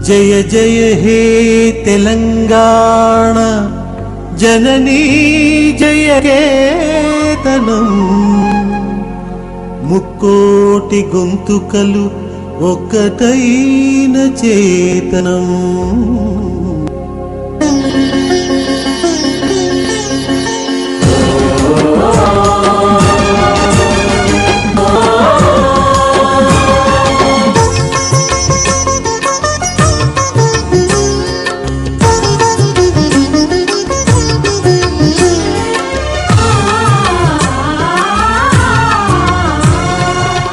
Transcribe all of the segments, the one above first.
జయ జయ హే తెలంగాణ జననీ జయ కేతనం ముక్కోటి గొంతుకలు ఒక్కటైన చేతనం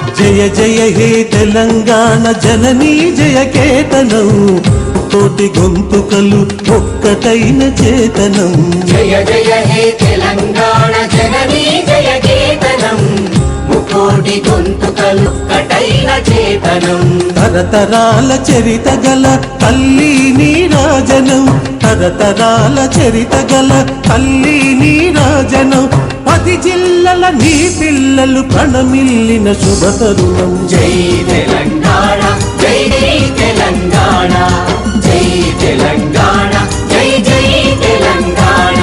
జయ జయ హే తెలంగాణ జననీ జయ కేతనం కోటి గొంతుకలు ఒక్కటైన చేతనం జయ జయ హే తెలంగాణ జననీ జయ కేతనం ముకోటి గొంతుకలు ఒక్కటైన చేతనం తరతరాల చరిత గల తల్లి నీరాజనం తరతరాల చరిత గల తల్లి నీరాజనం 10 జిల్లల నీ పిల్లలు ప్రణమిల్లిన శుభ తరుణం జై తెలంగాణ జై జై తెలంగాణ జై తెలంగాణ జై జై తెలంగాణ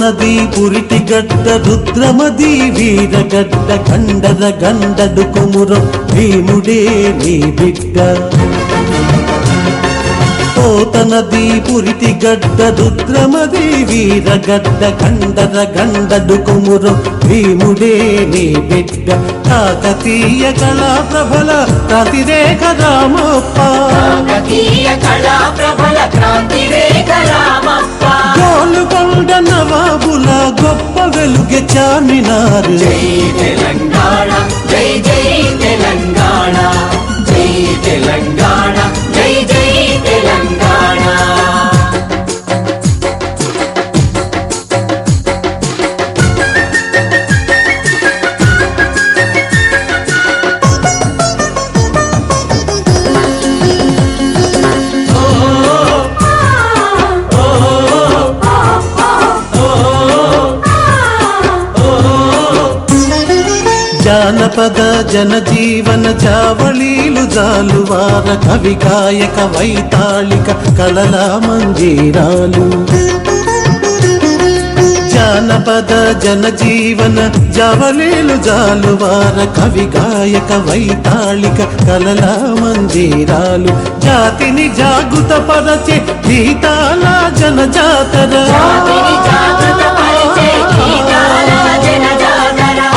నది పురిటి గడ్డ రుద్రమది వీరగడ్డ గండద గండడు కొమురం భీముడే నీ బిడ్డ నది పురిటి గడ్డ రుద్రమది వీరగడ్డ గండద గండడు కొమురం భీముడే నీ బిడ్డ కాకతీయ కళా ప్రభల ప్రతిరేఖ రామప్ప కాకతీయ కళా ప్రభల ప్రతిరేఖ రామప్ప గోలుకొండ నవాబుల గొప్ప వెలుగె చార్మినార్ జై తెలంగాణ జై జై తెలంగాణ జై తెలంగాణ జై జై తెలంగాణ జానపద జనజీవన చావళీలు జాలువార కవి గాయక వైతాళిక కళల మంజీరాలు జానపద జనజీవన జావళీలు జాలువార కవి గాయక వైతాళిక కళల మంజీరాలు జాతిని జాగృత పరచే గీతాల జనజాతర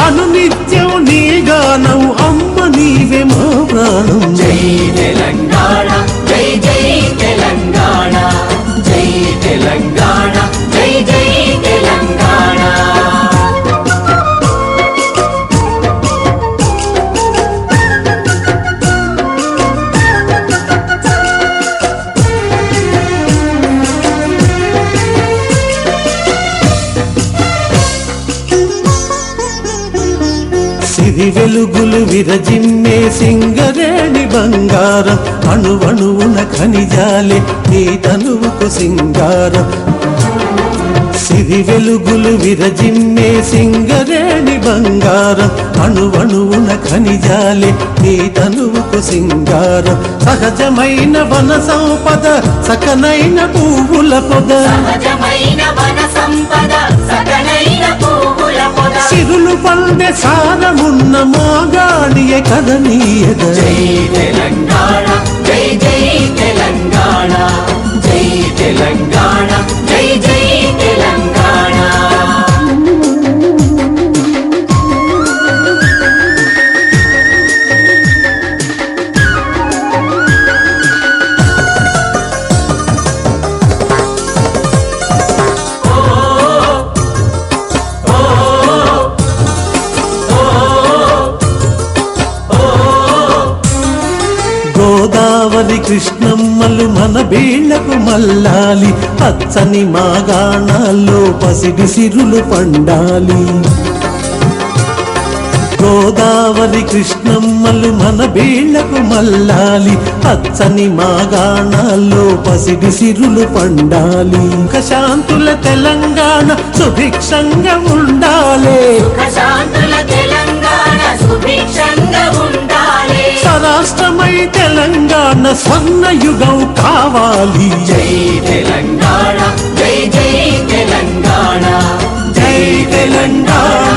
అనునిత్యం నీ గానం అమ్మ నీవే మా ప్రాణం జై తెలంగాణ జై జై తెలంగాణ జై తెలంగాణ జై జై తెలంగాణ సిరి వెలుగులు విరజిమ్మే సింగరేణి బంగారం అణువణువున ఖనిజాలే నీ తనువుకు సింగారం సిరి వెలుగులు విరజిమ్మే సింగరేణి బంగారం అణువణువున ఖనిజాలే నీ తనువుకు సింగారం సహజమైన వన సంపద సకనైన పువ్వుల పొద సహజమైన వన సంపద సకనైన పువ్వుల పొద సిరులు పండే సారమున్న మాగాడియ కదనీయద జై తెలంగాణ జై జై తెలంగాణ జై తెలంగాణ జై జై తెలంగాణ గోదావరి కృష్ణమ్మలు మన బీళ్లకు మల్లాలి పచ్చని మాగాణాల్లో పసిడి సిరులు పండాలి గోదావరి కృష్ణమ్మలు మన బీళ్లకు మల్లాలి పచ్చని మాగాణాల్లో పసిడి సిరులు పండాలి శాంతుల తెలంగాణ సుభిక్షంగా ఉండాలి ప్రశాంతుల తెలంగాణ సుభిక్షంగా ఉండాలి స్వరాష్ట్రమై తెలంగాణ స్వర్ణయుగం కావాలి జై తెలంగాణ జై జై తెలంగాణ జై తెలంగాణ